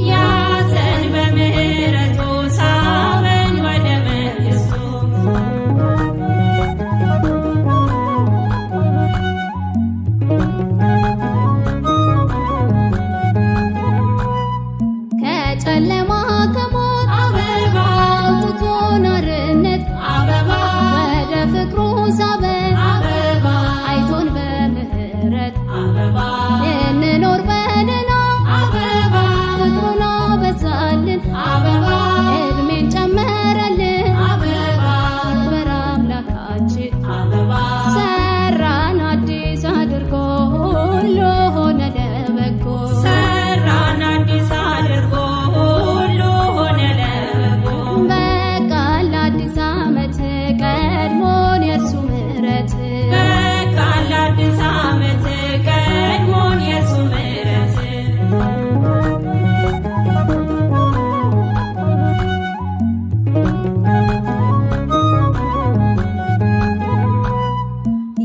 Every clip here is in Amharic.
ያዘን በምህረቱ ሳበን ወደ መንግሥቱ ከጨለማ ከሞት አበባ አውጥቶን አርነት አበባ ወደ ፍቅሩ ሳበን አበባ አይቶን በምህረት አበባ እንኖር በደህና አበባ ፍቅሩን አበዛልን አበባ እድሜን ጨመረልን አበባ ይክበር አምላካችን አበባ ሰራን አዲስ አድርጎ ሁሉ ሆነ ለበጎ ሰራን አዲስ አድርጎ ሁሉ ሆነ ለበጎ በቃ ለአዲስ ዓመት ቀድሞን የእሱ ምሕረት በቃ ለአዲስ ዓመት ቀድሞን የእሱ ምሕረት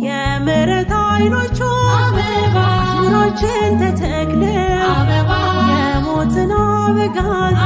የምሕረት ዓይኖቹ አበባ ዙሮችን ተተክለው አበባ የሞትን አበጋዝ